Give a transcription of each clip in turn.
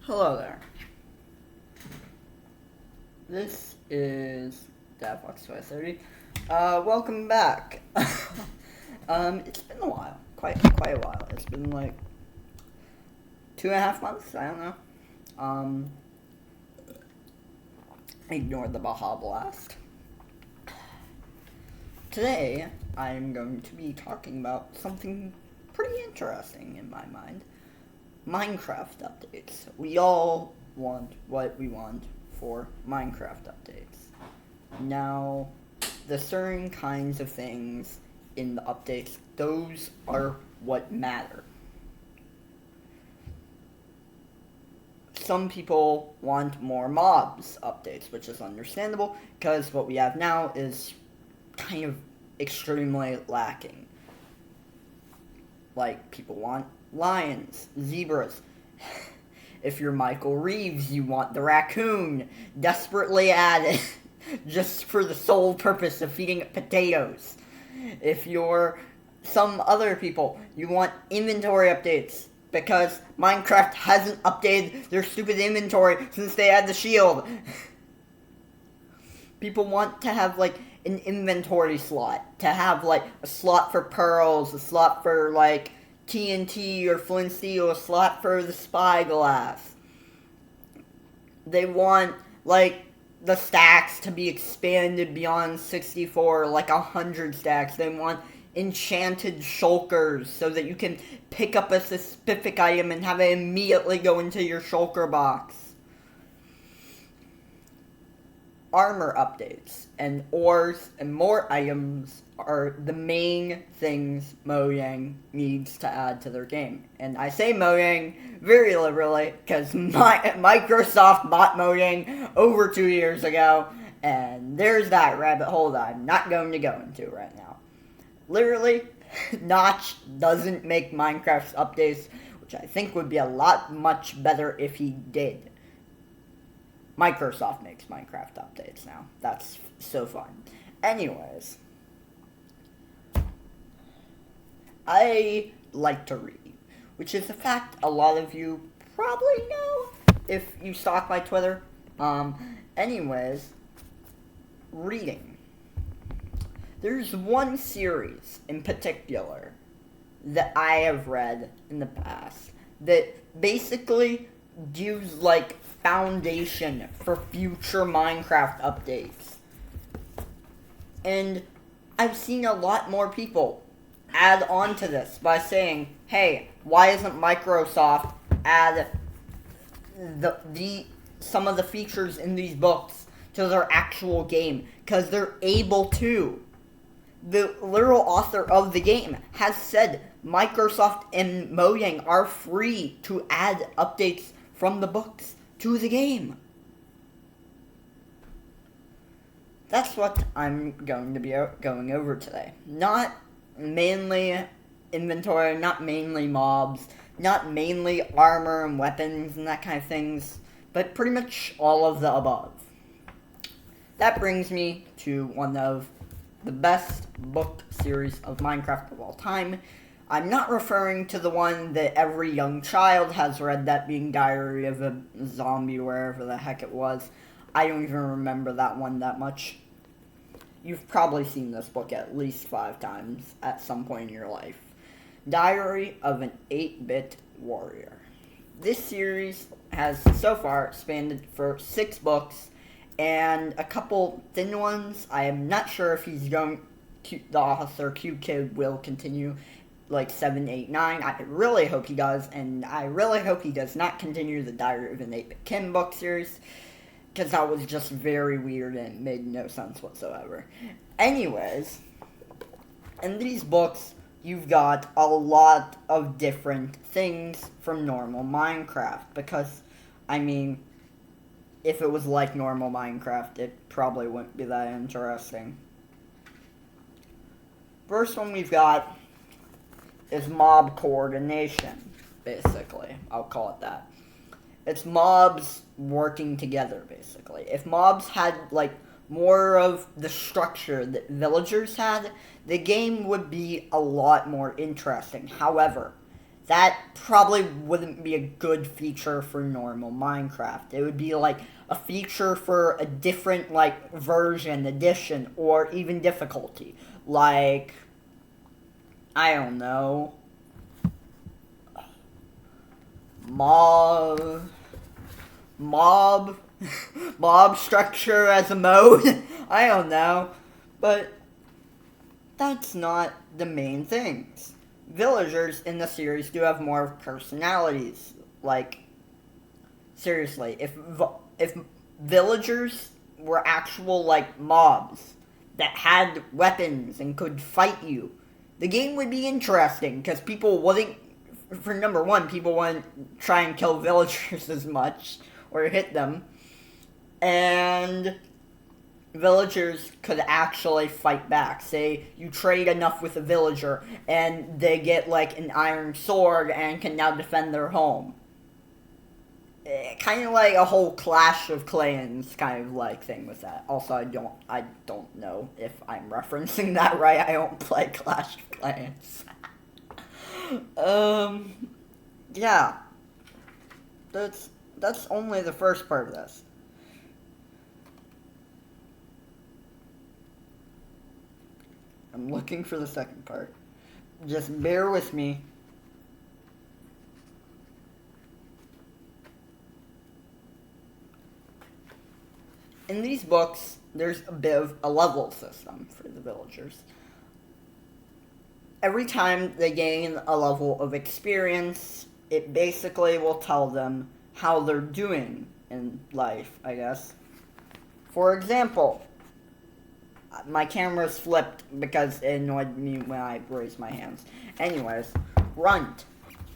Hello there. This is DavFox530. Welcome back. It's been a while. Quite a while. It's been like 2.5 months, I don't know. Ignore the Baja Blast. Today, I'm going to be talking about something pretty interesting in my mind. Minecraft updates. We all want what we want for Minecraft updates. Now, the certain kinds of things in the updates, those are what matter. Some people want more mobs updates, which is understandable, because what we have now is kind of extremely lacking. Like, people want lions, zebras. If you're Michael Reeves, you want the raccoon, desperately added, just for the sole purpose of feeding it potatoes. If you're some other people, you want inventory updates, because Minecraft hasn't updated their stupid inventory since they had the shield. People want to have, like, an inventory slot, to have, like, a slot for pearls, a slot for, like, TNT or flint steel, a slot for the spyglass. They want, like, the stacks to be expanded beyond 64, like 100 stacks. They want enchanted shulkers so that you can pick up a specific item and have it immediately go into your shulker box. Armor updates and ores and more items are the main things Mojang needs to add to their game. And I say Mojang very liberally because Microsoft bought Mojang over 2 years ago, and there's that rabbit hole that I'm not going to go into right now. Literally, Notch doesn't make Minecraft's updates, which I think would be a lot much better if he did. Microsoft makes Minecraft updates now. That's so fun. Anyways, I like to read, which is a fact a lot of you probably know if you stalk my Twitter. Anyways, reading. There's one series in particular that I have read in the past that basically gives, like, foundation for future Minecraft updates. And I've seen a lot more people add on to this by saying, hey, why isn't Microsoft add some of the features in these books to their actual game? Because they're able to. The literal author of the game has said Microsoft and Mojang are free to add updates from the books to the game. That's what I'm going to be going over today. Not mainly inventory, not mainly mobs, not mainly armor and weapons and that kind of things, but pretty much all of the above. That brings me to one of the best book series of Minecraft of all time. I'm not referring to the one that every young child has read, that being Diary of a Zombie, wherever the heck it was. I don't even remember that one that much. You've probably seen this book at least 5 times at some point in your life. Diary of an 8-Bit Warrior. This series has so far spanned for 6 books and a couple thin ones. I am not sure if the author Cube Kid will continue like 7, 8, 9. I really hope he does, and I really hope he does not continue the Diary of an 8-Bit Kim book series, because that was just very weird and made no sense whatsoever. Anyways, in these books, you've got a lot of different things from normal Minecraft, because, I mean, if it was like normal Minecraft, it probably wouldn't be that interesting. First one we've got is mob coordination, basically. I'll call it that. It's mobs working together, basically. If mobs had, like, more of the structure that villagers had, the game would be a lot more interesting. However, that probably wouldn't be a good feature for normal Minecraft. It would be like a feature for a different like version, edition, or even difficulty. Like, I don't know, mob mob mob structure as a mode. I don't know, but that's not the main things. Villagers in the series do have more personalities. Like, seriously, if villagers were actual like mobs that had weapons and could fight you, the game would be interesting because people wouldn't. For number one, people wouldn't try and kill villagers as much or hit them, and villagers could actually fight back. Say you trade enough with a villager and they get like an iron sword and can now defend their home. Kind of like a whole Clash of Clans kind of like thing with that. Also, I don't know if I'm referencing that right. I don't play Clash of Clans. Yeah. That's only the first part of this. I'm looking for the second part. Just bear with me. In these books, there's a bit of a level system for the villagers. Every time they gain a level of experience, it basically will tell them how they're doing in life, I guess. For example, my camera's flipped because it annoyed me when I raised my hands. Anyways, Runt,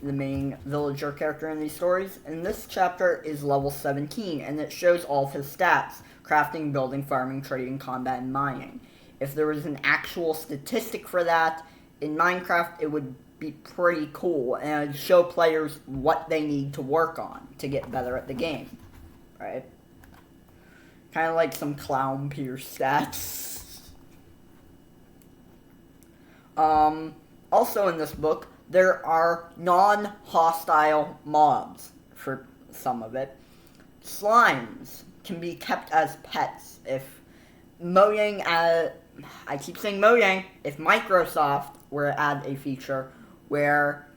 the main villager character in these stories, in this chapter is level 17, and it shows all of his stats: crafting, building, farming, trading, combat, and mining. If there was an actual statistic for that in Minecraft, it would be pretty cool, and it'd show players what they need to work on to get better at the game, right? Kind of like some clown pierce stats. Also in this book, there are non-hostile mobs for some of it. Slimes can be kept as pets. If Mojang I keep saying Mojang, if Microsoft were to add a feature where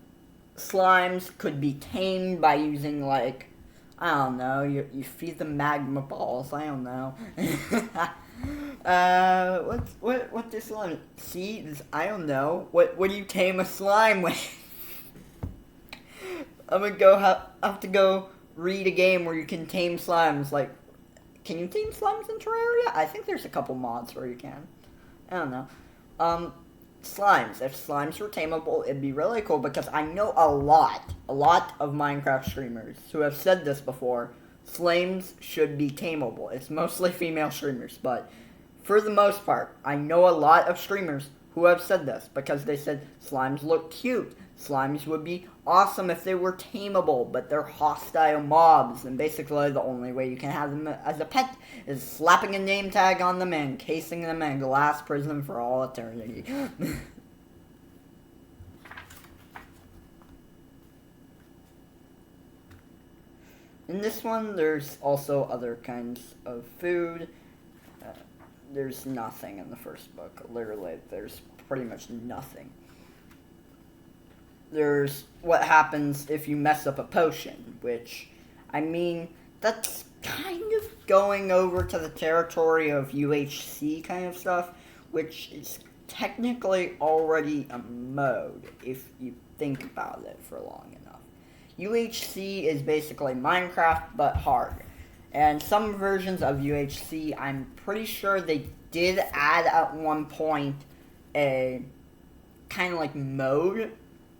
slimes could be tamed by using, like, I don't know, you feed them magma balls, I don't know. What this slime? Seeds? I don't know. What do you tame a slime with? I'm gonna have to go read a game where you can tame slimes. Like, can you tame slimes in Terraria? I think there's a couple mods where you can. I don't know. Slimes. If slimes were tameable, it'd be really cool because I know a lot of Minecraft streamers who have said this before. Slimes should be tameable. It's mostly female streamers, but for the most part, I know a lot of streamers who have said this because they said slimes look cute. Slimes would be awesome if they were tameable, but they're hostile mobs, and basically the only way you can have them as a pet is slapping a name tag on them and encasing them in a glass prison for all eternity. In this one, there's also other kinds of food. There's nothing in the first book. Literally, there's pretty much nothing. There's what happens if you mess up a potion, which, I mean, that's kind of going over to the territory of UHC kind of stuff, which is technically already a mode, if you think about it for long enough. UHC is basically Minecraft, but hard. And some versions of UHC, I'm pretty sure they did add at one point a kind of like mode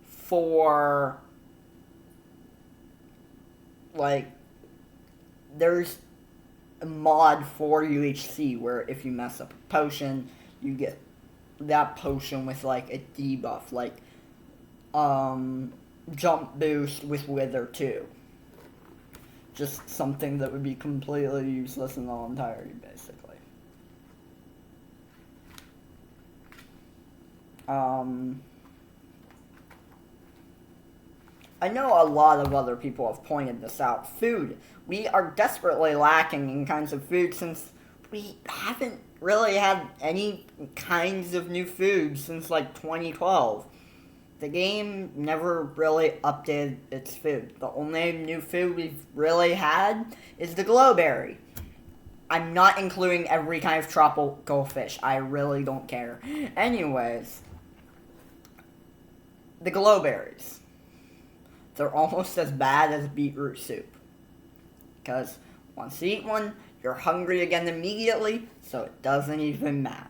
for, like, there's a mod for UHC where if you mess up a potion, you get that potion with, like, a debuff, like, jump boost with Wither 2. Just something that would be completely useless in all entirety, basically. I know a lot of other people have pointed this out. Food. We are desperately lacking in kinds of food since we haven't really had any kinds of new food since like 2012. The game never really updated its food. The only new food we've really had is the glowberry. I'm not including every kind of tropical fish. I really don't care. Anyways, the glowberries. They're almost as bad as beetroot soup. Because once you eat one, you're hungry again immediately, so it doesn't even matter.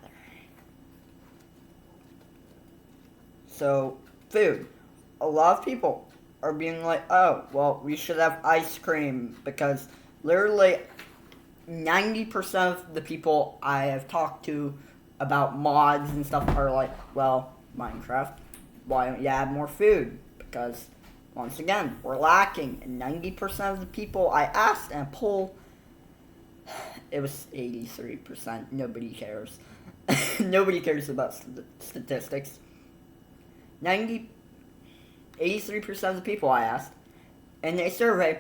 So, food. A lot of people are being like, oh, well, we should have ice cream, because literally 90% of the people I have talked to about mods and stuff are like, well, Minecraft, why don't you add more food? Because, once again, we're lacking. And 90% of the people I asked in a poll, it was 83%. Nobody cares. Nobody cares about statistics. 83% of the people I asked in a survey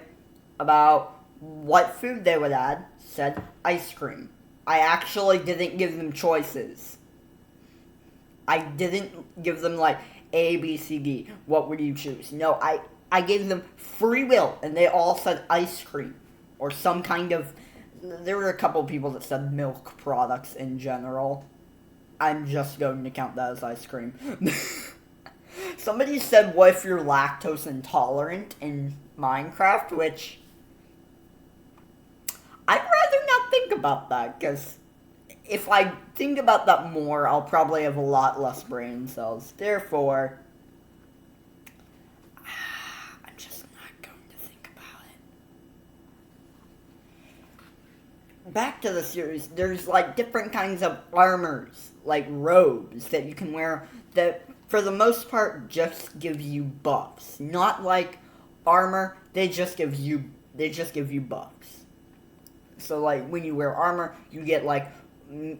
about what food they would add said ice cream. I actually didn't give them choices. I didn't give them like A, B, C, D. What would you choose? No, I gave them free will, and they all said ice cream or some kind of. There were a couple of people that said milk products in general. I'm just going to count that as ice cream. Somebody said, what if you're lactose intolerant in Minecraft? Which, I'd rather not think about that, because if I think about that more, I'll probably have a lot less brain cells. Therefore, I'm just not going to think about it. Back to the series, there's like different kinds of armors, like robes that you can wear that for the most part just give you buffs. Not like armor, they just give you buffs. So like when you wear armor, you get like,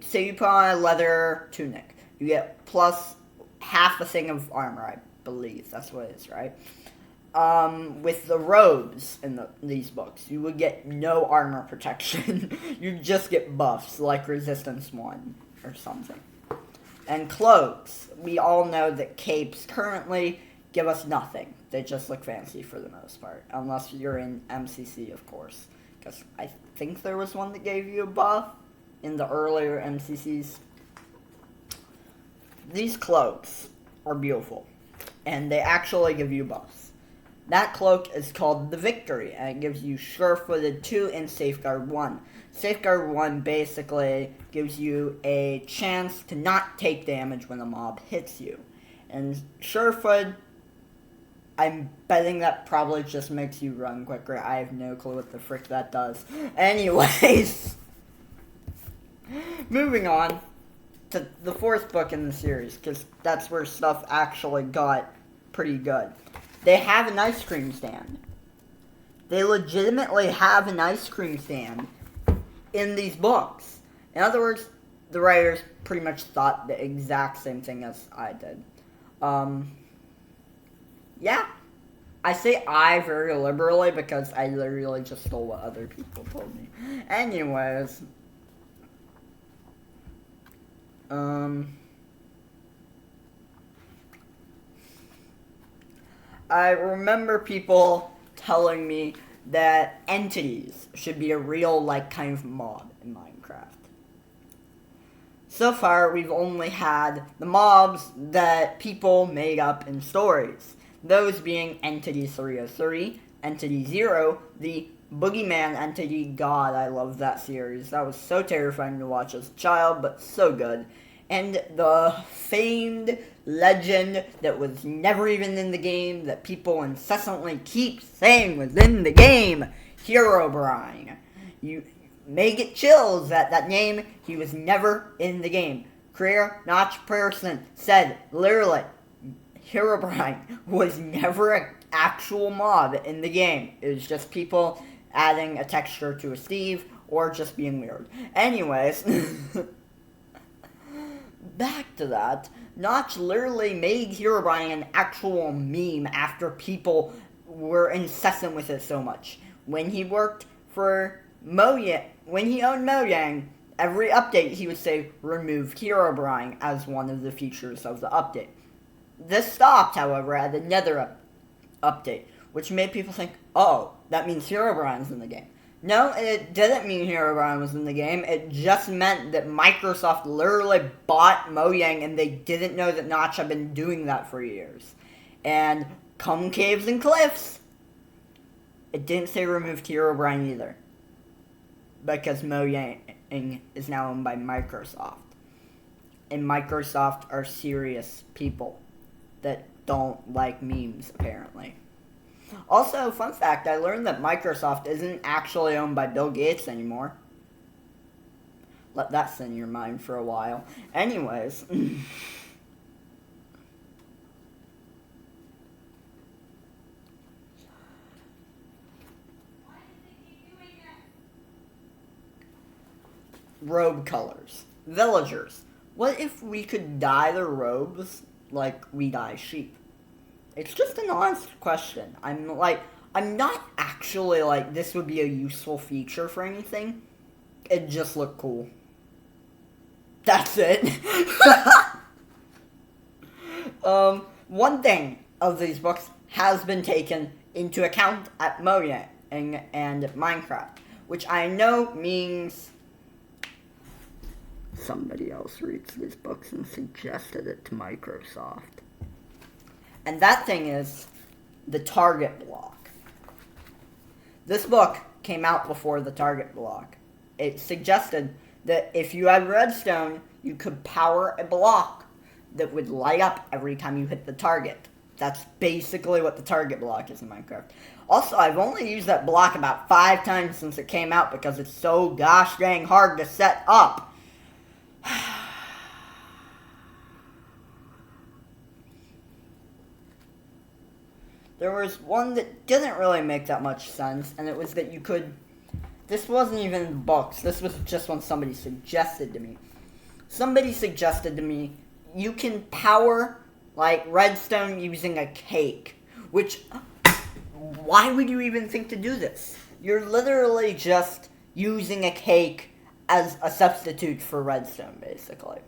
say you put on a leather tunic, you get plus half a thing of armor, I believe. That's what it is, right? With the robes in these books, you would get no armor protection. You just get buffs, like Resistance 1 or something. And cloaks. We all know that capes currently give us nothing. They just look fancy for the most part. Unless you're in MCC, of course. Because I think there was one that gave you a buff in the earlier MCCs. These cloaks are beautiful. And they actually give you buffs. That cloak is called the Victory, and it gives you Sure-Footed 2 and Safeguard 1. Safeguard 1 basically gives you a chance to not take damage when a mob hits you. And Sure-Footed, I'm betting that probably just makes you run quicker. I have no clue what the frick that does. Anyways, moving on to the fourth book in the series, because that's where stuff actually got pretty good. They have an ice cream stand. They legitimately have an ice cream stand in these books. In other words, the writers pretty much thought the exact same thing as I did. Yeah. I say I very liberally because I literally just stole what other people told me. Anyways. I remember people telling me that entities should be a real, like, kind of mob in Minecraft. So far, we've only had the mobs that people made up in stories. Those being Entity 303, Entity 0, the Boogeyman Entity. God, I love that series. That was so terrifying to watch as a child, but so good. And the famed legend that was never even in the game, that people incessantly keep saying was in the game, Herobrine. You may get chills at that name. He was never in the game. Career Notch Person said, literally, Herobrine was never an actual mob in the game. It was just people adding a texture to a Steve, or just being weird. Anyways, back to that, Notch literally made Herobrine an actual meme after people were incessant with it so much. When he worked for Mojang, when he owned Mojang, every update he would say remove Herobrine as one of the features of the update. This stopped, however, at another update, which made people think, oh, that means Herobrine's in the game. No, it didn't mean Herobrine was in the game. It just meant that Microsoft literally bought Mojang and they didn't know that Notch had been doing that for years. And come caves and cliffs, it didn't say remove Herobrine either. Because Mojang is now owned by Microsoft. And Microsoft are serious people that don't like memes, apparently. Also, fun fact, I learned that Microsoft isn't actually owned by Bill Gates anymore. Let that sit in your mind for a while. Anyways. Robe colors. Villagers. What if we could dye their robes like we dye sheep? It's just an honest question. I'm not actually like, this would be a useful feature for anything. It just looked cool. That's it. One thing of these books has been taken into account at Mojang and Minecraft, which I know means somebody else reads these books and suggested it to Microsoft. And that thing is the target block. This book came out before the target block. It suggested that if you had redstone, you could power a block that would light up every time you hit the target. That's basically what the target block is in Minecraft. Also, I've only used that block about 5 times since it came out because it's so gosh dang hard to set up. There was one that didn't really make that much sense, and it was that you could... This wasn't even in the books. This was just when somebody suggested to me. Somebody suggested to me, you can power, like, redstone using a cake. Which, why would you even think to do this? You're literally just using a cake as a substitute for redstone, basically.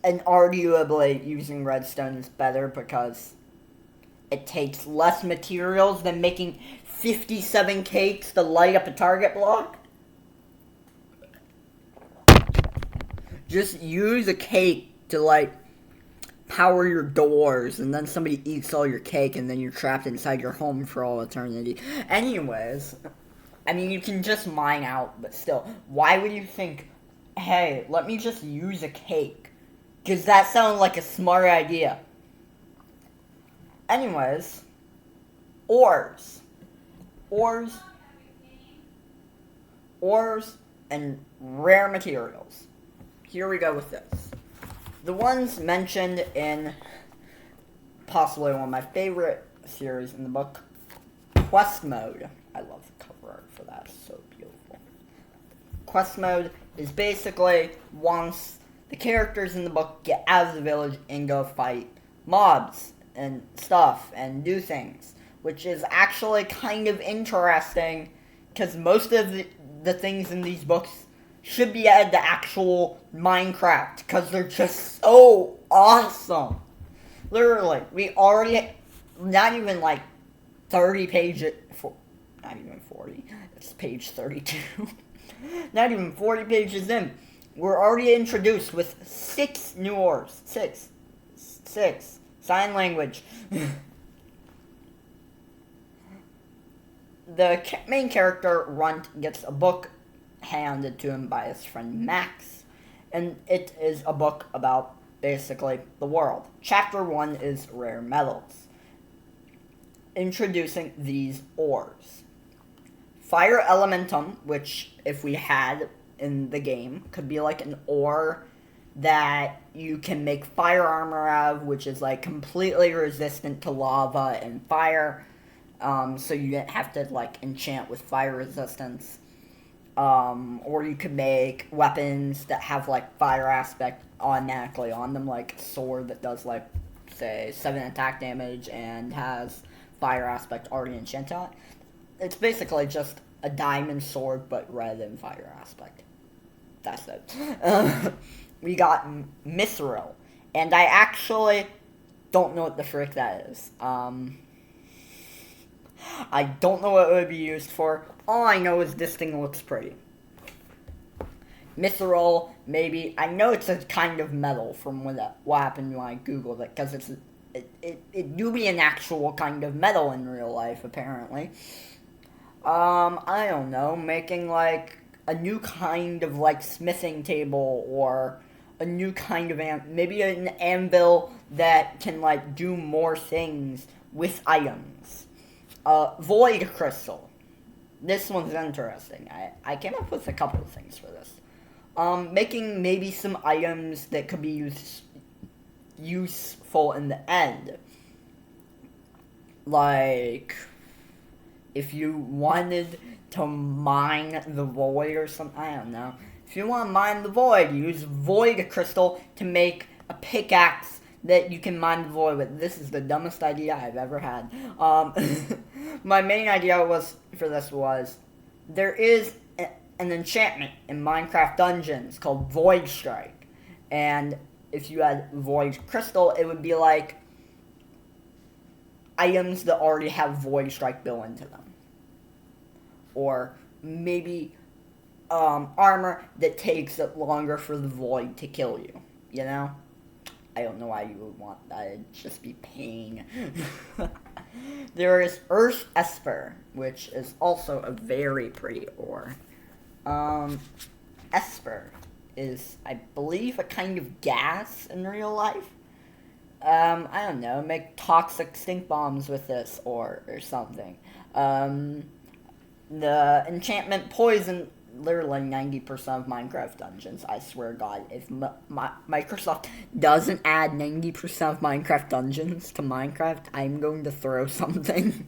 And arguably, using redstone is better because it takes less materials than making 57 cakes to light up a target block. Just use a cake to, like, power your doors, and then somebody eats all your cake, and then you're trapped inside your home for all eternity. Anyways, I mean, you can just mine out, but still, why would you think, hey, let me just use a cake? Because that sounds like a smart idea. Anyways, ores. Ores and rare materials. Here we go with this. The ones mentioned in possibly one of my favorite series in the book, Quest Mode. I love the cover art for that. It's so beautiful. Quest Mode is basically once the characters in the book get out of the village and go fight mobs and stuff and do things, which is actually kind of interesting because most of the things in these books should be added to actual Minecraft because they're just so awesome. Literally, we already, not even like 30 pages, not even 40, it's page 32, not even 40 pages in, we're already introduced with 6 new ores, 6, sign language. The main character, Runt, gets a book handed to him by his friend Max, and it is a book about basically the world. Chapter 1 is rare metals, introducing these ores. Fire elementum, which if we had in the game, could be like an ore that you can make fire armor out of, which is like completely resistant to lava and fire, so you didn't have to like enchant with fire resistance. Or you could make weapons that have like fire aspect automatically on them, like a sword that does like with a 7 attack damage and has fire aspect already enchanted on it. It's basically just a diamond sword, but red and fire aspect. That's it. We got Mithril, and I actually don't know what the frick that is. I don't know what it would be used for. All I know is this thing looks pretty. Mithril, maybe. I know it's a kind of metal from what happened when I googled it, because it do be an actual kind of metal in real life, apparently. I don't know, making, like, a new kind of, like, smithing table, or a new kind of maybe an anvil that can, like, do more things with items. Void Krystal. This one's interesting. I came up with a couple of things for this. Making maybe some items that could be useful in the end. Like, if you wanted to mine the void or something, I don't know. If you want to mine the void, use Void Krystal to make a pickaxe that you can mine the void with. This is the dumbest idea I've ever had. My main idea for this was, there is an enchantment in Minecraft Dungeons called Void Strike. And if you had Void Krystal, it would be like items that already have Void Strike built into them. Or maybe armor that takes it longer for the void to kill you, you know? I don't know why you would want that, it'd just be pain. There is Earth Esper, which is also a very pretty ore. Esper is, I believe, a kind of gas in real life. I don't know, make toxic stink bombs with this ore or something. The enchantment poison, literally 90% of Minecraft dungeons, I swear to God. If Microsoft doesn't add 90% of Minecraft dungeons to Minecraft, I'm going to throw something.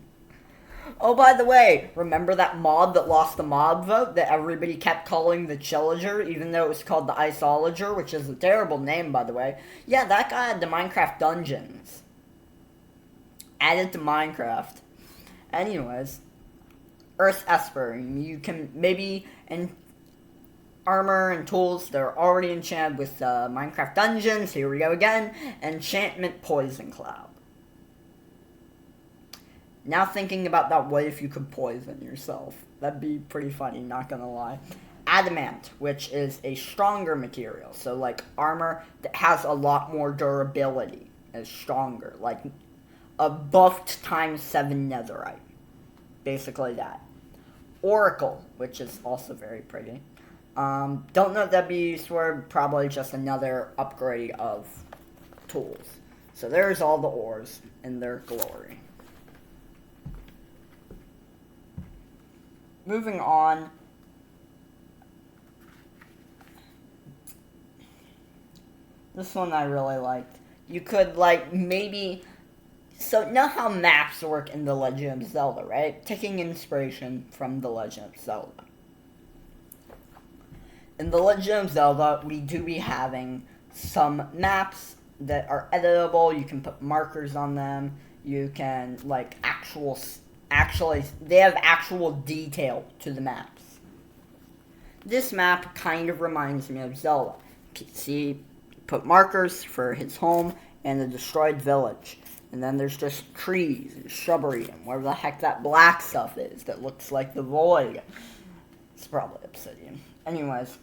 Oh, by the way, remember that mod that lost the mob vote that everybody kept calling the Chillager, even though it was called the Iceologer, which is a terrible name, by the way? Yeah, that guy had the Minecraft dungeons added to Minecraft. Anyways, Earth Esper, you can maybe armor and tools that are already enchanted with Minecraft dungeons. Here we go again. Enchantment Poison Cloud. Now thinking about that, what if you could poison yourself? That'd be pretty funny, not gonna lie. Adamant, which is a stronger material. So like armor that has a lot more durability, is stronger. Like a buffed times 7 netherite. Basically that. Oracle, which is also very pretty. Don't know if that'd be used for, probably just another upgrade of tools. So there's all the ores in their glory. Moving on. This one I really liked. You could, like, maybe... So, know how maps work in The Legend of Zelda, right? Taking inspiration from The Legend of Zelda. In The Legend of Zelda, we do be having some maps that are editable. You can put markers on them. You can, like, actually, they have actual detail to the maps. This map kind of reminds me of Zelda. See, put markers for his home and the destroyed village. And then there's just trees and shrubbery and whatever the heck that black stuff is that looks like the void. It's probably obsidian. Anyways.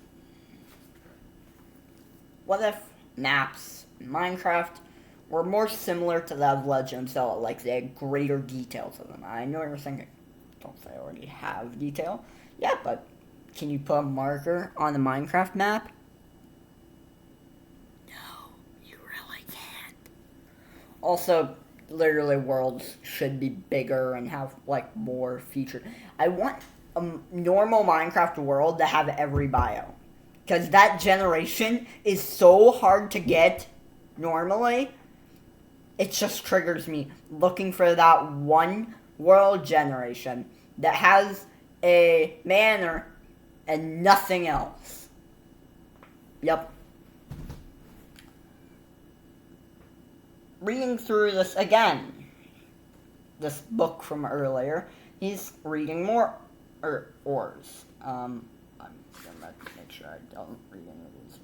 What if maps in Minecraft were more similar to that of Legend of Zelda? Like they had greater detail to them. I know you're thinking, don't they already have detail? Yeah, but can you put a marker on the Minecraft map? Also, literally, worlds should be bigger and have, like, more features. I want a normal Minecraft world to have every bio. Because that generation is so hard to get normally. It just triggers me looking for that one world generation that has a manor and nothing else. Yep. reading through this again, this book from earlier, he's reading more ores. I'm gonna make sure I don't read any of these.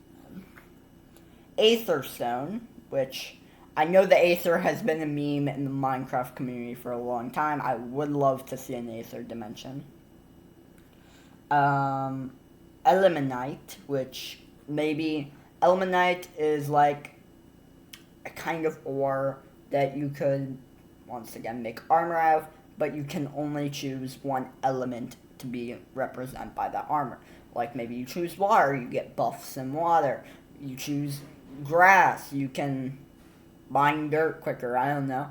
Aether Stone, which I know the Aether has been a meme in the Minecraft community for a long time. I would love to see an Aether dimension. Eliminite, which maybe Eliminite is like a kind of ore that you could, once again, make armor out of, but you can only choose one element to be represented by that armor. Like maybe you choose water, you get buffs in water. You choose grass, you can mine dirt quicker, I don't know.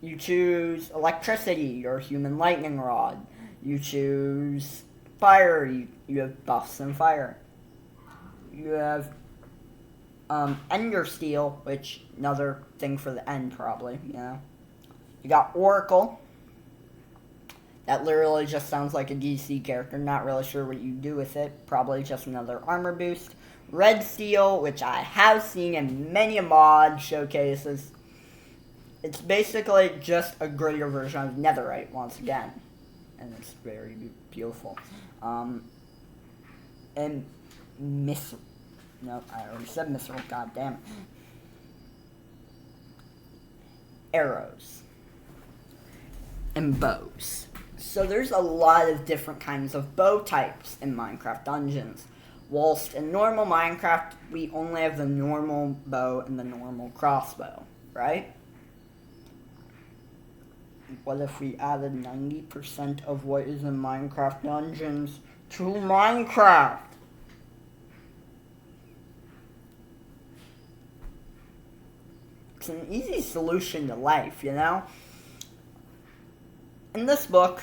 You choose electricity, your human lightning rod. You choose fire, you have buffs in fire. You have ender steel, which another thing for the end probably, you know. You got Oracle. That literally just sounds like a DC character, not really sure what you do with it. Probably just another armor boost. Red Steel, which I have seen in many mod showcases. It's basically just a greater version of Netherite once again. And it's very beautiful. And Missile. No, I already said Missile, god damn it. Arrows. And bows. So there's a lot of different kinds of bow types in Minecraft Dungeons. Whilst in normal Minecraft, we only have the normal bow and the normal crossbow, right? What if we added 90% of what is in Minecraft Dungeons to Minecraft? It's an easy solution to life, you know? In this book,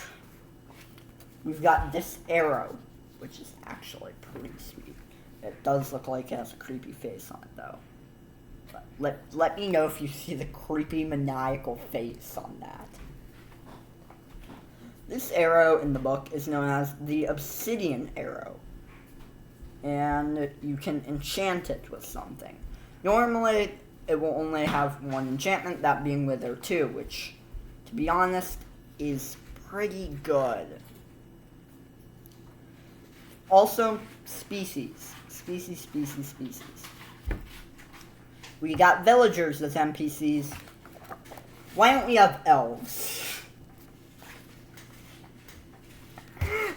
we've got this arrow, which is actually pretty sweet. It does look like it has a creepy face on it, though. But let me know if you see the creepy, maniacal face on that. This arrow in the book is known as the Obsidian Arrow. And you can enchant it with something. Normally, it will only have one enchantment, that being Wither 2, which, to be honest, is pretty good. Also, species. Species. We got villagers as NPCs. Why don't we have elves?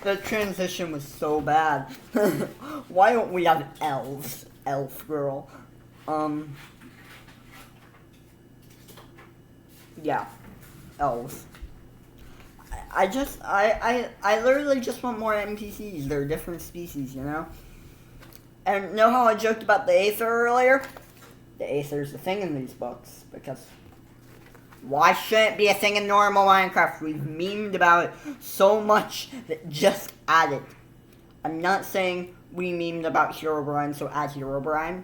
The transition was so bad. Why don't we have elves? Elf girl. Yeah. Elves. I literally just want more NPCs. They're different species, you know? And know how I joked about the Aether earlier? The Aether's a thing in these books, because why shouldn't it be a thing in normal Minecraft? We've memed about it so much that just add it. I'm not saying we memed about Herobrine, so add Herobrine,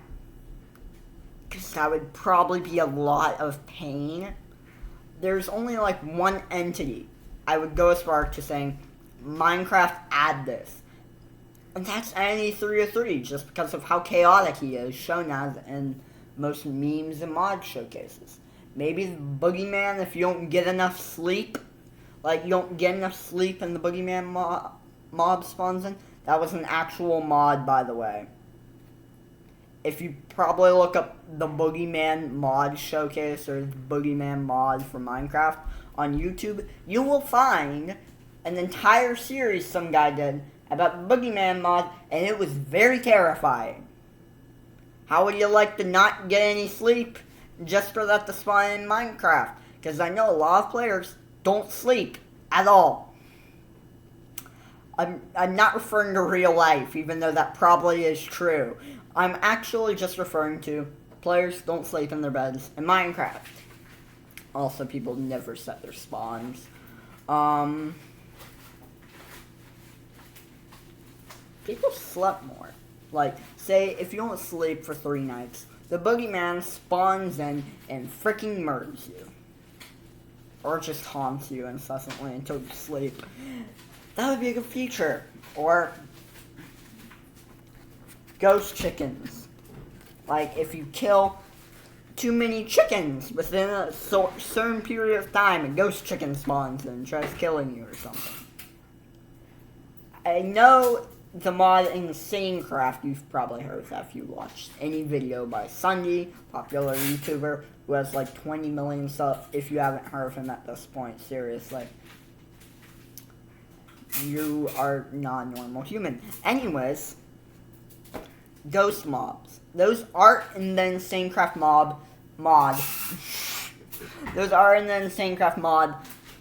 because that would probably be a lot of pain. There's only like one entity. I would go as far to saying, Minecraft, add this. And that's NE303, just because of how chaotic he is, shown as in most memes and mod showcases. Maybe the Boogeyman, if you don't get enough sleep, like you don't get enough sleep and the Boogeyman mob spawns in, that was an actual mod, by the way. If you probably look up the Boogeyman mod showcase or the Boogeyman mod for Minecraft on YouTube, you will find an entire series some guy did about the Boogeyman mod, and it was very terrifying. How would you like to not get any sleep just for that to spawn in Minecraft? Because I know a lot of players don't sleep at all. I'm not referring to real life, even though that probably is true. I'm actually just referring to players don't sleep in their beds in Minecraft. Also, people never set their spawns. People slept more. Like, say, if you don't sleep for 3 nights, the Boogeyman spawns in and freaking murders you. Or just haunts you incessantly until you sleep. That would be a good feature. Or ghost chickens. Like, if you kill too many chickens within a certain period of time, a ghost chicken spawns and tries killing you or something. I know the mod InsaneCraft, you've probably heard of that if you watched any video by Sunday, popular YouTuber, who has like 20 million subs. If you haven't heard of him at this point, seriously, you are not a normal human. Anyways, ghost mobs. Those are in the InsaneCraft mod. Those are in the InsaneCraft mod.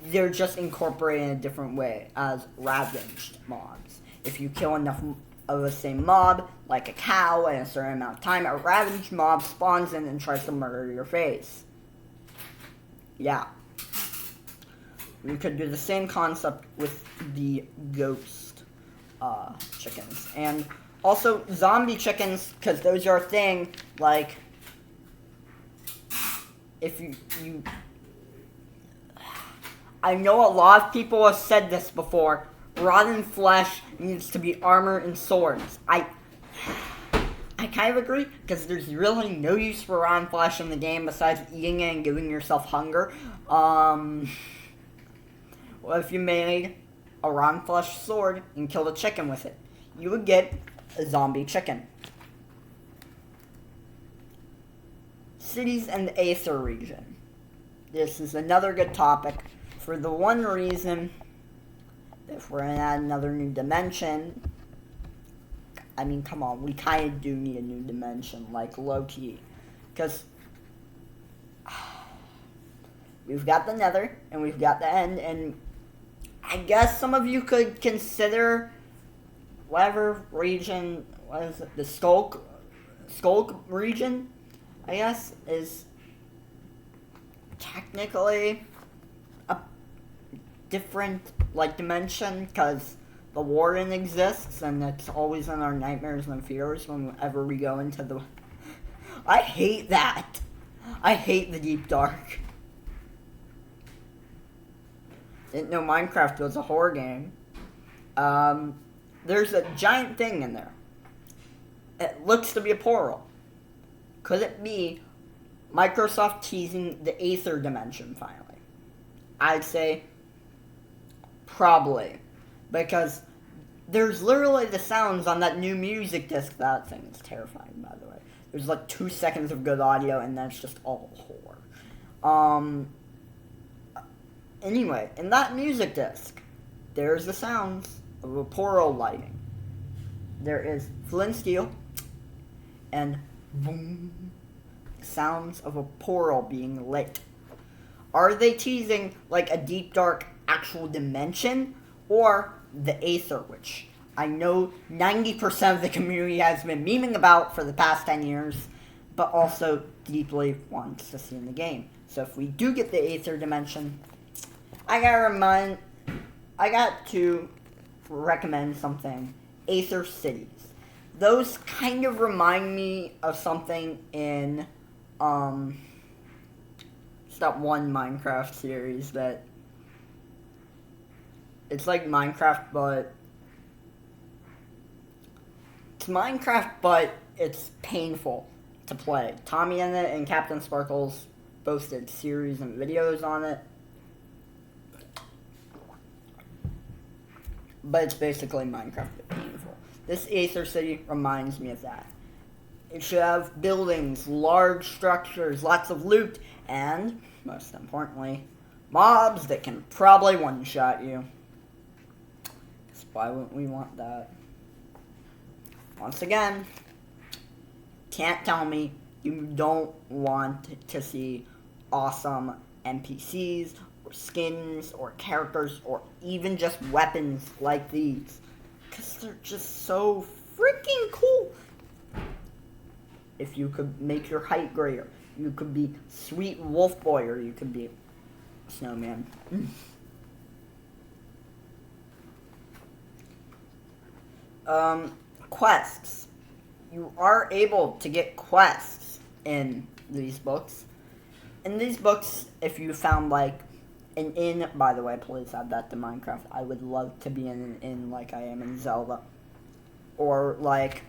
They're just incorporated in a different way as ravaged mobs. If you kill enough of the same mob, like a cow, in a certain amount of time, a ravaged mob spawns in and tries to murder your face. Yeah. You could do the same concept with the ghost chickens. And also zombie chickens, because those are a thing, like, if you I know a lot of people have said this before, rotten flesh needs to be armor and swords. I kind of agree, because there's really no use for rotten flesh in the game besides eating it and giving yourself hunger. Well, if you made a rotten flesh sword and killed a chicken with it, you would get a zombie chicken. Cities and the Aether region. This is another good topic for the one reason, if we're gonna add another new dimension, I mean, come on, we kind of do need a new dimension, like low-key, because we've got the Nether, and we've got the End, and I guess some of you could consider whatever region, what is it, the Skulk region, I guess, is technically a different, like, dimension, because the Warden exists, and it's always in our nightmares and fears whenever we go into the... I hate that! I hate the Deep Dark. Didn't know Minecraft was a horror game. There's a giant thing in there. It looks to be a portal. Could it be Microsoft teasing the Aether dimension finally? I'd say probably. Because there's literally the sounds on that new music disc. That thing is terrifying, by the way. There's like 2 seconds of good audio, and then it's just all horror. Anyway, in that music disc, there's the sounds of a portal lighting. There is flint steel, and boom, sounds of a portal being lit. Are they teasing like a deep dark actual dimension, or the Aether, which I know 90% of the community has been memeing about for the past 10 years, but also deeply wants to see in the game? So if we do get the Aether dimension, I got to recommend something. Aether cities. Those kind of remind me of something in it's that one Minecraft series that it's like Minecraft, but it's Minecraft, but it's painful to play. Tommy in it and Captain Sparkles both did series and videos on it. But it's basically Minecraft, but painful. This Aether City reminds me of that. It should have buildings, large structures, lots of loot, and, most importantly, mobs that can probably one-shot you. Because why wouldn't we want that? Once again, can't tell me you don't want to see awesome NPCs, or skins, or characters, or even just weapons like these. Because they're just so freaking cool. If you could make your height greater, you could be Sweet Wolf Boy, or you could be Snowman. Quests. You are able to get quests in these books. In these books, if you found, like, an inn, by the way, please add that to Minecraft. I would love to be in an inn like I am in Zelda. Or, like,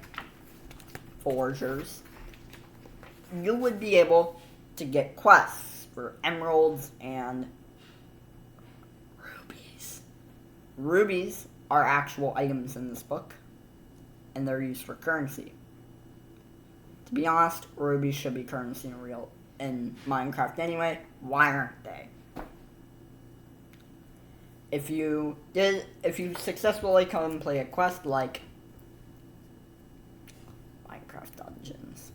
foragers. You would be able to get quests for emeralds and rubies. Rubies are actual items in this book, and they're used for currency. To be honest, rubies should be currency in Minecraft anyway. Why aren't they? If you successfully complete a quest like Minecraft Dungeons,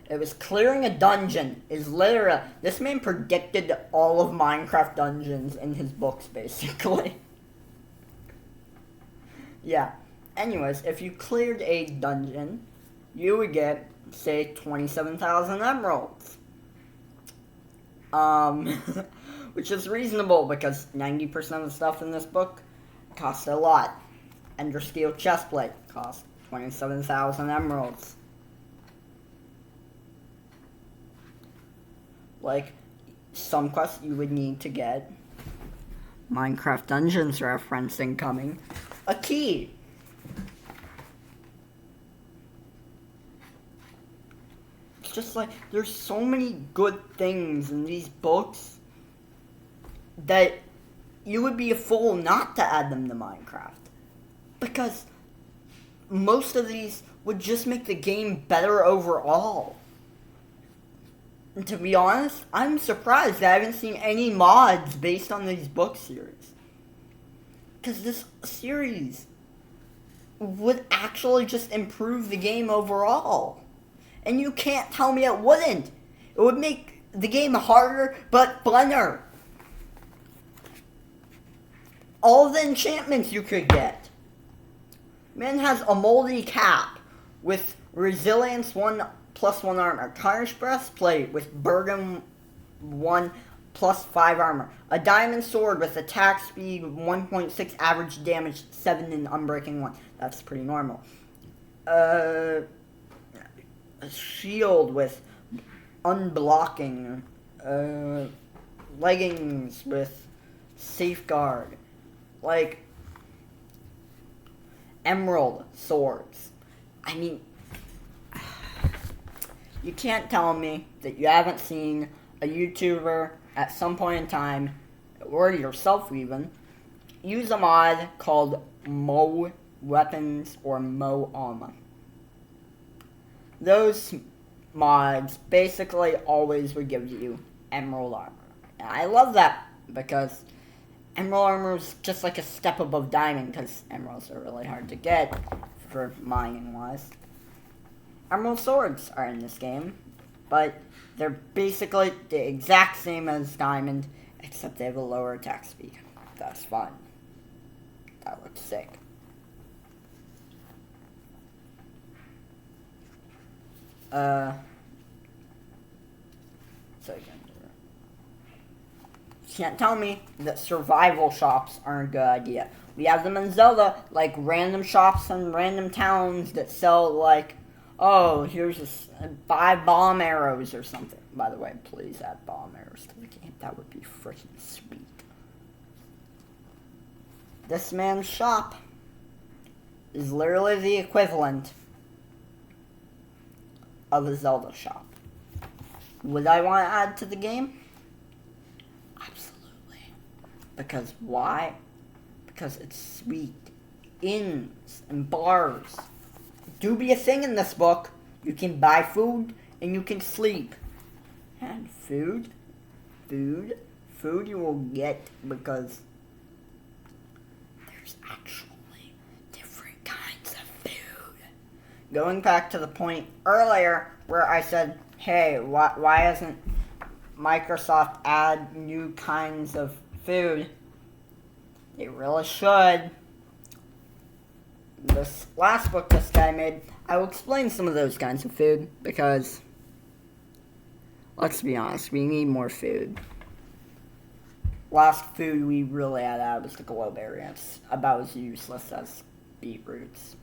it was clearing a dungeon. Is literally, this man predicted all of Minecraft Dungeons in his books, basically. Yeah. Anyways, if you cleared a dungeon, you would get, say, 27,000 emeralds. Which is reasonable because 90% of the stuff in this book costs a lot. Ender Steel Chestplate costs 27,000 emeralds. Like, some quests you would need to get. Minecraft Dungeons reference incoming. A key. It's just like, there's so many good things in these books that you would be a fool not to add them to Minecraft. Because most of these would just make the game better overall. And to be honest, I'm surprised that I haven't seen any mods based on these book series. Because this series would actually just improve the game overall. And you can't tell me it wouldn't. It would make the game harder, but funner. All the enchantments you could get. Man has a moldy cap with resilience 1+1 armor. Tarnished breastplate with Bergen 1+5 armor. A diamond sword with attack speed 1.6, average damage 7, and unbreaking 1. That's pretty normal. A shield with unblocking. Leggings with safeguard. Like, emerald swords. I mean, you can't tell me that you haven't seen a YouTuber at some point in time, or yourself even, use a mod called Mo Weapons or Mo Armor. Those mods basically always would give you emerald armor. And I love that because emerald armor is just like a step above diamond because emeralds are really hard to get for mining wise. Emerald swords are in this game, but they're basically the exact same as diamond, except they have a lower attack speed. That's fun. That looks sick. So you can't tell me that survival shops aren't a good idea. We have them in Zelda, like random shops and random towns that sell like, oh, here's 5 bomb arrows or something. By the way, please add bomb arrows to the game. That would be freaking sweet. This man's shop is literally the equivalent of a Zelda shop. Would I want to add to the game? Absolutely. Because why? Because it's sweet. Inns and bars do be a thing in this book. You can buy food and you can sleep. And food you will get because there's actually different kinds of food. Going back to the point earlier where I said, hey, why hasn't Microsoft add new kinds of food? They really should. This last book this guy made, I will explain some of those kinds of food because, let's be honest, we need more food. Last food we really had out was the glowberry. It's about as useless as beetroots.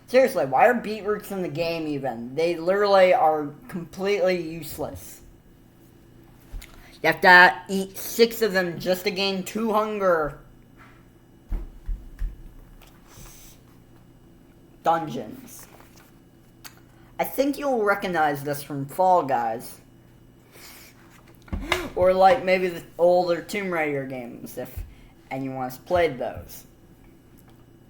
Seriously, why are beetroots in the game even? They literally are completely useless. You have to eat 6 of them just to gain 2 hunger. Dungeons. I think you'll recognize this from Fall Guys. Or like maybe the older Tomb Raider games, if anyone has played those.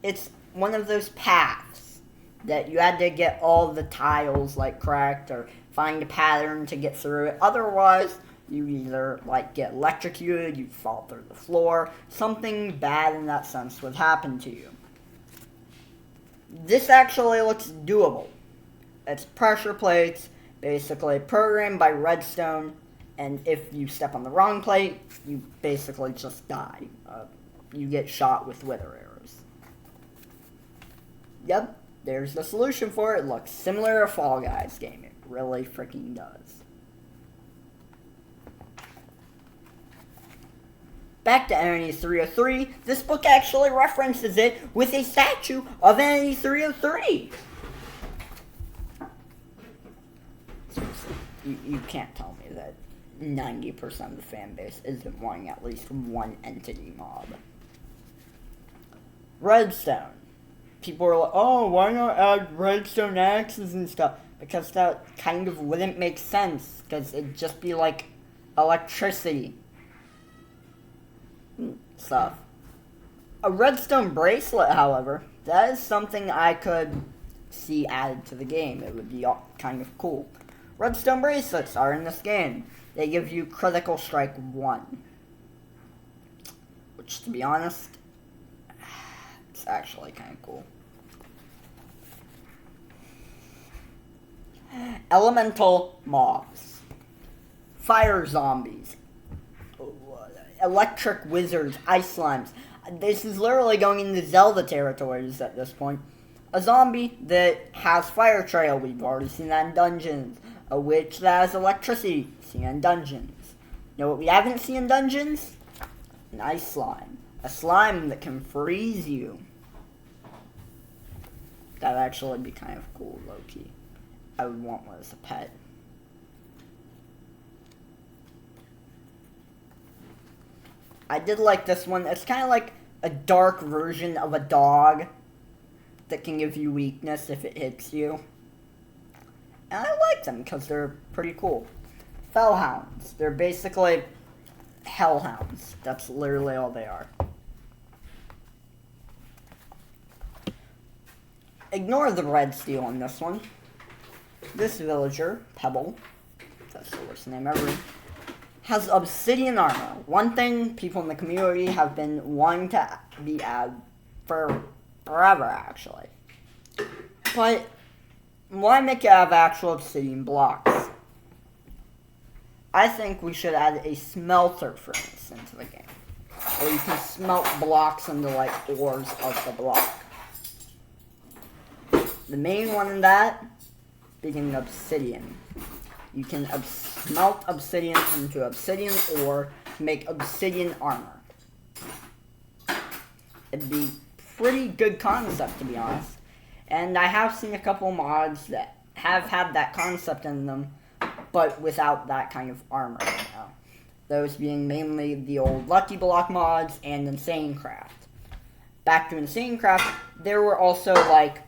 It's one of those paths that you had to get all the tiles like correct or find a pattern to get through it. Otherwise, you either like get electrocuted, you fall through the floor, something bad in that sense would happen to you. This actually looks doable. It's pressure plates, basically programmed by redstone, and if you step on the wrong plate, you basically just die. You get shot with wither arrows. Yep, there's the solution for it. It looks similar to Fall Guys game. It really freaking does. Back to Entity 303, this book actually references it with a statue of Entity 303. You can't tell me that 90% of the fan base isn't wanting at least one entity mob. Redstone. People are like, oh, why not add redstone axes and stuff? Because that kind of wouldn't make sense, because it'd just be like electricity stuff. A redstone bracelet, however, that is something I could see added to the game. It would be kind of cool. Redstone bracelets are in this game. They give you critical strike 1. Which, to be honest, it's actually kind of cool. Elemental mobs. Fire zombies. Electric wizards, ice slimes. This is literally going into Zelda territories at this point. A zombie that has fire trail, we've already seen that in dungeons. A witch that has electricity, seen in dungeons. You know what we haven't seen in dungeons? An ice slime. A slime that can freeze you. That'd actually be kind of cool, low-key. I would want one as a pet. I did like this one. It's kind of like a dark version of a dog that can give you weakness if it hits you. And I like them because they're pretty cool. Fellhounds. They're basically hellhounds. That's literally all they are. Ignore the red steel on this one. This villager, Pebble, that's the worst name ever, has obsidian armor. One thing people in the community have been wanting to be added for forever, actually. But why make it have actual obsidian blocks? I think we should add a smelter furnace into the game, where you can smelt blocks into like ores of the block. The main one in that being obsidian. You can smelt obsidian into obsidian ore to make obsidian armor. It'd be pretty good concept, to be honest. And I have seen a couple mods that have had that concept in them, but without that kind of armor. Those being mainly the old Lucky Block mods and Insane Craft. Back to Insane Craft, there were also like,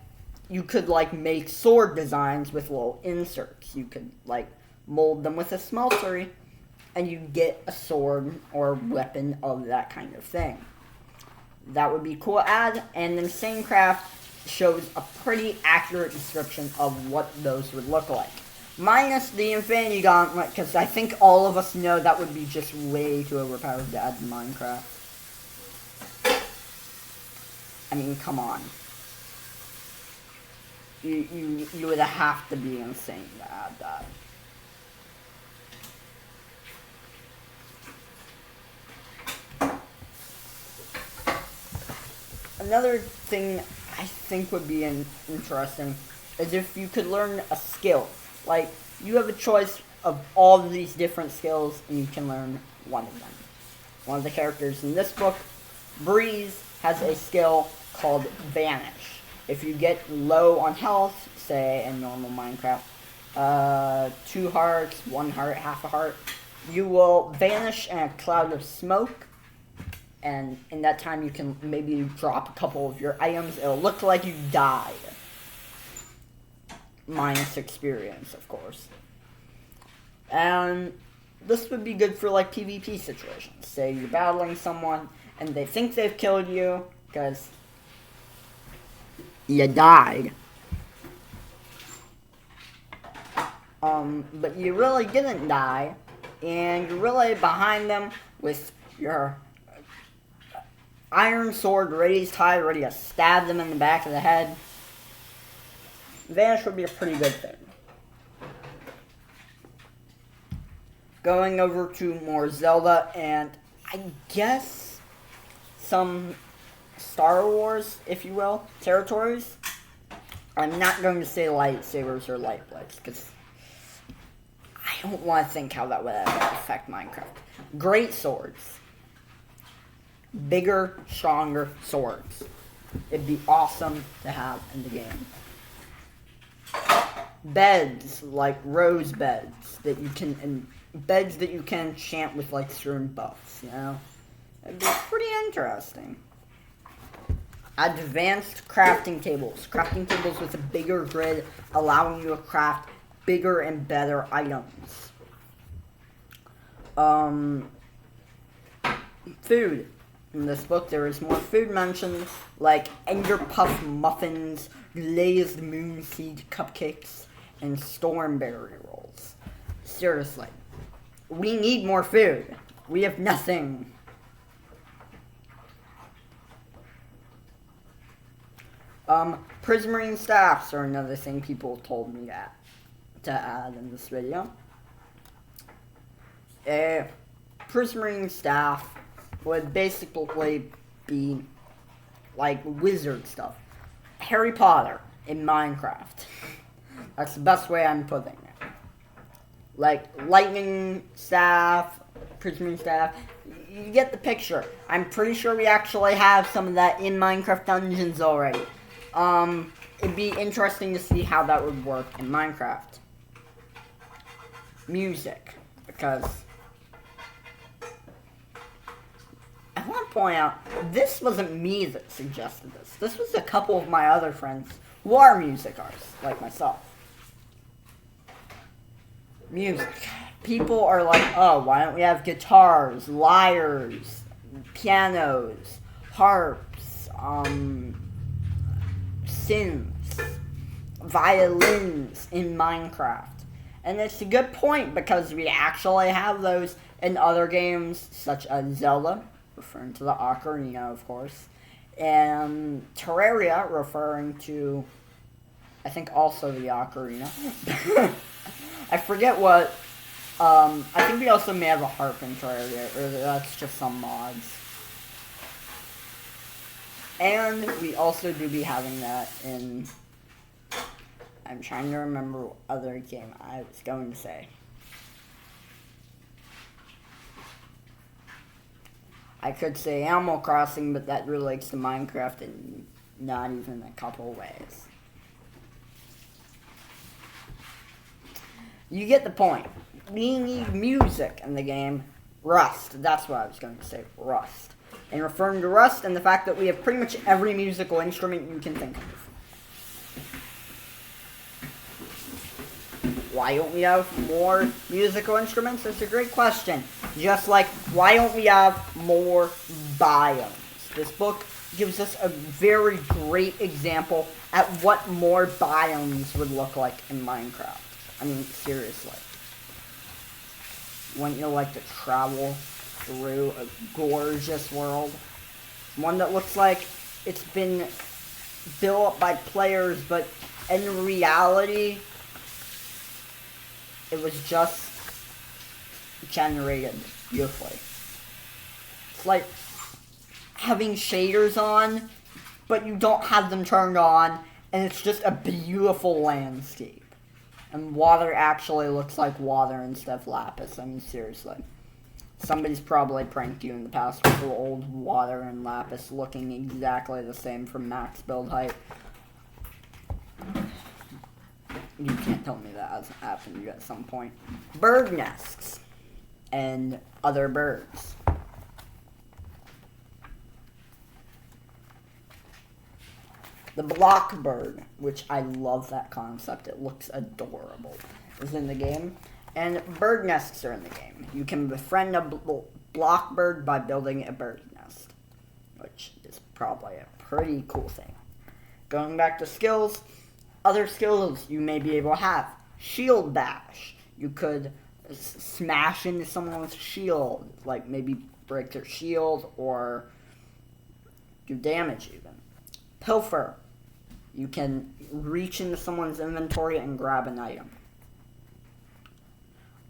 you could like make sword designs with little inserts. You could like mold them with a smeltery, and you get a sword or weapon of that kind of thing. That would be cool to add, and Insane Craft shows a pretty accurate description of what those would look like. Minus the Infinity Gauntlet, because I think all of us know that would be just way too overpowered to add to Minecraft. I mean, come on. You would have to be insane to add that. Another thing I think would be interesting is if you could learn a skill. Like, you have a choice of all of these different skills, and you can learn one of them. One of the characters in this book, Breeze, has a skill called Vanish. If you get low on health, say in normal Minecraft, 2 hearts, 1 heart, half a heart, you will vanish in a cloud of smoke, and in that time you can maybe drop a couple of your items. It'll look like you died. Minus experience, of course. And this would be good for like PvP situations. Say you're battling someone and they think they've killed you because you died. But you really didn't die, and you're really behind them with your iron sword raised high, ready to stab them in the back of the head. Vanish would be a pretty good thing. Going over to more Zelda, and I guess some Star Wars, if you will, territories. I'm not going to say lightsabers or light blades, because I don't want to think how that would affect Minecraft. Great swords. Bigger, stronger swords. It'd be awesome to have in the game. Beds, like rose beds, that you can, and beds that you can enchant with like certain buffs, you know? It'd be pretty interesting. Advanced crafting tables. Crafting tables with a bigger grid, allowing you to craft bigger and better items. Food. In this book, there is more food mentioned, like Ender Puff muffins, glazed moonseed cupcakes, and stormberry rolls. Seriously. We need more food. We have nothing. Prismarine staffs are another thing people told me to add in this video. A Prismarine staff would basically be like wizard stuff. Harry Potter in Minecraft. That's the best way I'm putting it. Like lightning staff, Prismarine staff. You get the picture. I'm pretty sure we actually have some of that in Minecraft Dungeons already. It'd be interesting to see how that would work in Minecraft. Music, because I want to point out, this wasn't me that suggested this. This was a couple of my other friends who are music artists, like myself. Music. People are like, oh, why don't we have guitars, lyres, pianos, harps, synths, violins in Minecraft. And it's a good point because we actually have those in other games such as Zelda, referring to the ocarina, of course, and Terraria, referring to, I think, also the ocarina. I forget what, I think we also may have a harp in Terraria, or that's just some mods. And we also do be having that in, I'm trying to remember what other game I was going to say. I could say Animal Crossing, but that relates to Minecraft in not even a couple ways. You get the point. We need music in the game. Rust. That's what I was going to say. Rust. And referring to Rust and the fact that we have pretty much every musical instrument you can think of. Why don't we have more musical instruments? That's a great question. Just like, why don't we have more biomes? This book gives us a very great example at what more biomes would look like in Minecraft. I mean, seriously. Wouldn't you like to travel through a gorgeous world? One that looks like it's been built up by players, but in reality, it was just generated beautifully. It's like having shaders on, but you don't have them turned on, and it's just a beautiful landscape. And water actually looks like water instead of lapis. I mean, seriously. Somebody's probably pranked you in the past with the old water and lapis looking exactly the same from max build height. You can't tell me that hasn't happened to you at some point. Bird nests and other birds. The blockbird, which I love that concept. It looks adorable, is in the game. And bird nests are in the game. You can befriend a block bird by building a bird nest, which is probably a pretty cool thing. Going back to skills, other skills you may be able to have. Shield bash. You could smash into someone with a shield, like maybe break their shield or do damage even. Pilfer. You can reach into someone's inventory and grab an item.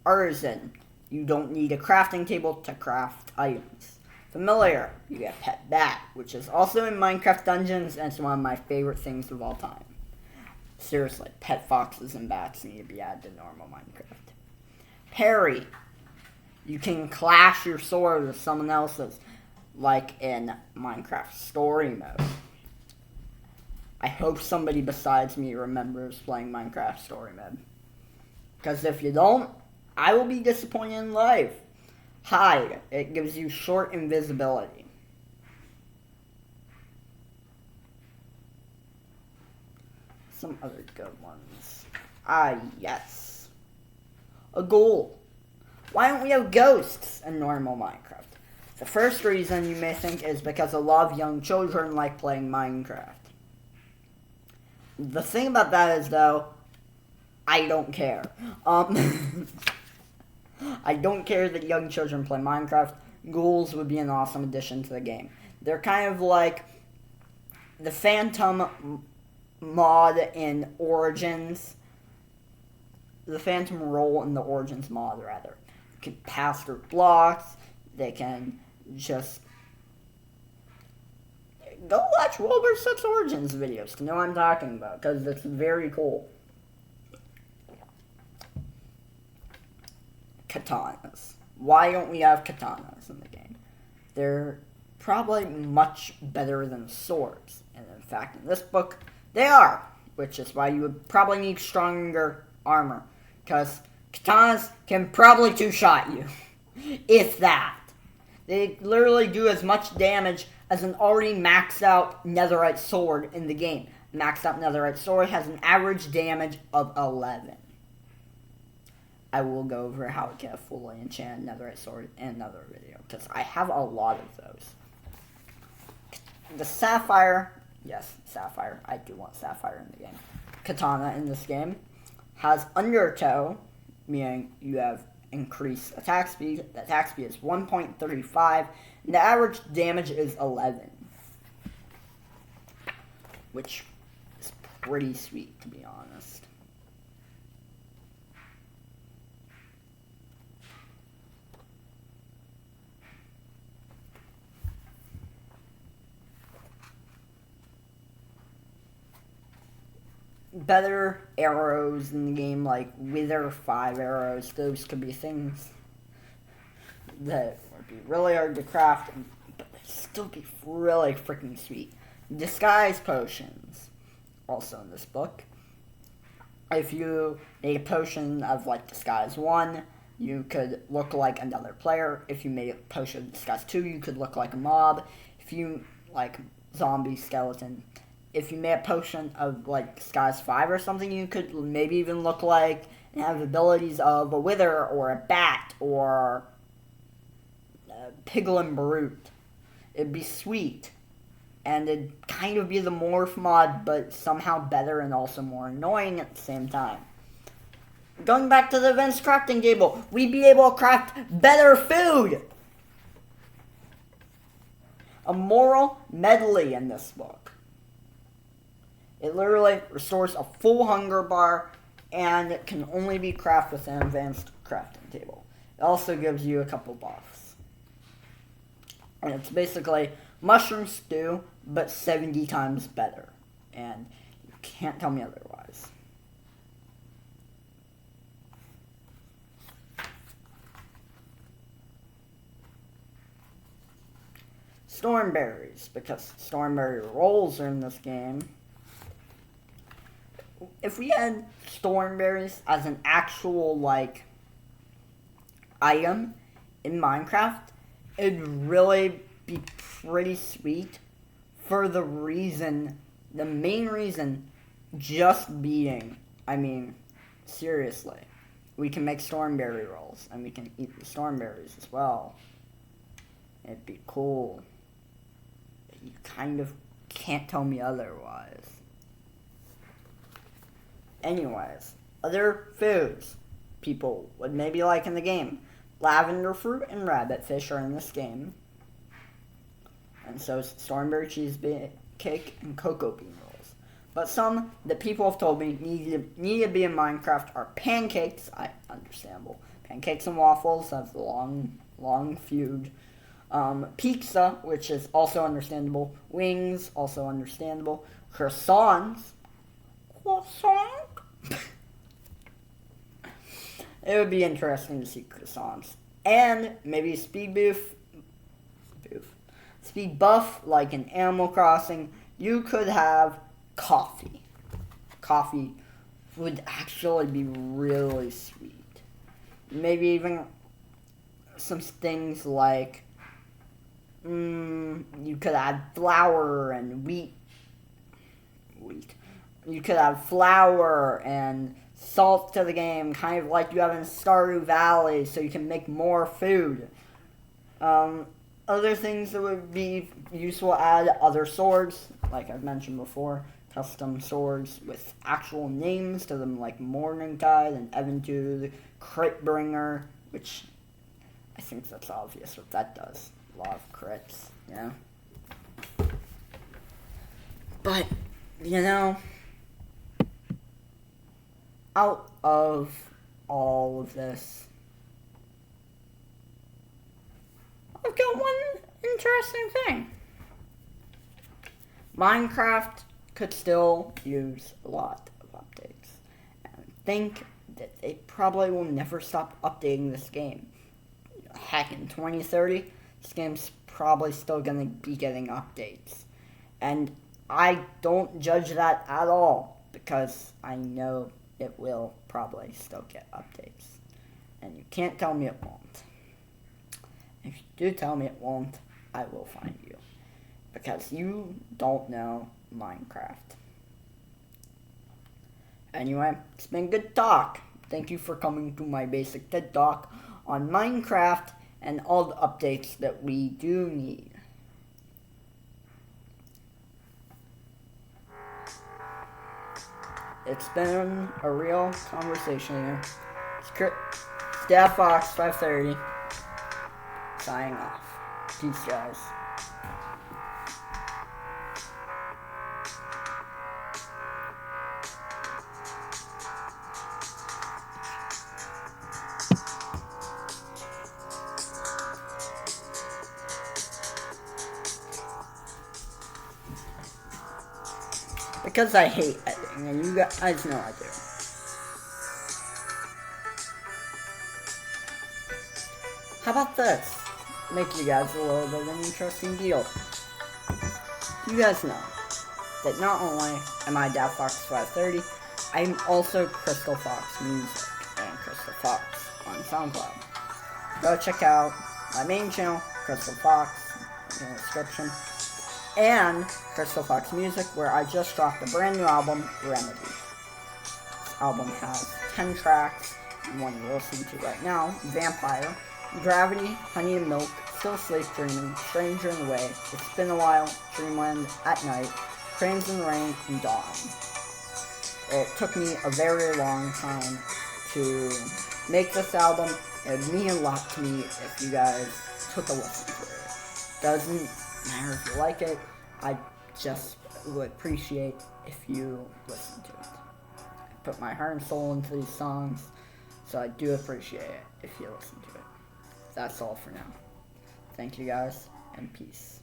Artisan. You don't need a crafting table to craft items. Familiar. You get Pet Bat, which is also in Minecraft Dungeons, and it's one of my favorite things of all time. Seriously, pet foxes and bats need to be added to normal Minecraft. Parry. You can clash your sword with someone else's, like in Minecraft Story Mode. I hope somebody besides me remembers playing Minecraft Story Mode. Because if you don't, I will be disappointed in life. Hide. It gives you short invisibility. Some other good ones. Yes. A ghoul. Why don't we have ghosts in normal Minecraft? The first reason you may think is because a lot of young children like playing Minecraft. The thing about that is, though, I don't care. I don't care that young children play Minecraft. Ghouls would be an awesome addition to the game. They're kind of like the Phantom mod in Origins. The Phantom role in the Origins mod, rather. You can pass through blocks. They can just go watch World War 6 Origins videos to know what I'm talking about, because it's very cool. Katanas. Why don't we have katanas in the game? They're probably much better than swords. And in fact, in this book, they are. Which is why you would probably need stronger armor. Because katanas can probably two-shot you. If that. They literally do as much damage as an already maxed out netherite sword in the game. Maxed out netherite sword has an average damage of 11. I will go over how to get a fully enchanted netherite sword in another video, because I have a lot of those. The sapphire, yes, sapphire, I do want sapphire in the game. Katana in this game has undertow, meaning you have increased attack speed. The attack speed is 1.35, and the average damage is 11. Which is pretty sweet, to be honest. Better arrows in the game, like Wither 5 arrows, those could be things that would be really hard to craft, but they'd still be really freaking sweet. Disguise potions, also in this book. If you made a potion of, like, Disguise 1, you could look like another player. If you made a potion of Disguise 2, you could look like a mob. If you, like, zombie, skeleton. If you made a potion of, like, Disguise 5 or something, you could maybe even look like and have abilities of a Wither or a Bat or a Piglin Brute. It'd be sweet. And it'd kind of be the Morph mod, but somehow better and also more annoying at the same time. Going back to the advanced crafting table, we'd be able to craft better food! A moral medley in this book. It literally restores a full hunger bar, and it can only be crafted with an advanced crafting table. It also gives you a couple buffs. And it's basically mushroom stew, but 70 times better. And you can't tell me otherwise. Stormberries, because stormberry rolls are in this game. If we had stormberries as an actual, like, item in Minecraft, it'd really be pretty sweet for the main reason, just being, I mean, seriously, we can make stormberry rolls, and we can eat the stormberries as well. It'd be cool. You kind of can't tell me otherwise. Anyways, other foods people would maybe like in the game. Lavender fruit and rabbit fish are in this game. And so is Stormberry cheesecake and cocoa bean rolls. But some that people have told me need to be in Minecraft are pancakes. Understandable. Pancakes and waffles have the long feud. Pizza, which is also understandable. Wings, also understandable. Croissants. It would be interesting to see croissants. And maybe speed buff, like in Animal Crossing. You could have coffee. Coffee would actually be really sweet. Maybe even some things like you could add flour and wheat. You could have flour and salt to the game, kind of like you have in Stardew Valley, so you can make more food. Other things that would be useful, add other swords, like I've mentioned before, custom swords with actual names to them, like Morningtide and Eventooth, Critbringer, which I think that's obvious what that does. A lot of crits, you know? But, you know, out of all of this, I've got one interesting thing. Minecraft could still use a lot of updates. And I think that they probably will never stop updating this game. Heck, in 2030, this game's probably still going to be getting updates. And I don't judge that at all, because I know it will probably still get updates. And you can't tell me it won't. If you do tell me it won't, I will find you. Because you don't know Minecraft. Anyway, it's been good talk. Thank you for coming to my basic TED Talk on Minecraft and all the updates that we do need. It's been a real conversation here. It's Dad Fox 530 signing off. Peace, guys. Because I hate editing, and you guys know I do. How about this? Make you guys a little bit of an interesting deal. You guys know that not only am I Dad Fox 530, I'm also Krystal Fox Music and Krystal Fox on SoundCloud. Go check out my main channel, Krystal Fox, in the description. And Krystal Fox Music, where I just dropped a brand new album, Remedy. This album has 10 tracks, and one you're listening to right now, Vampire, Gravity, Honey and Milk, Still Sleep Dreaming, Stranger in the Way, It's Been a While, Dreamland, At Night, Cranes in the Rain, and Dawn. It took me a very long time to make this album. It would mean a lot to me if you guys took a listen to it. Doesn't matter if you like it, I just would appreciate if you listen to it. I put my heart and soul into these songs, so I do appreciate it if you listen to it. That's all for now. Thank you guys, and peace.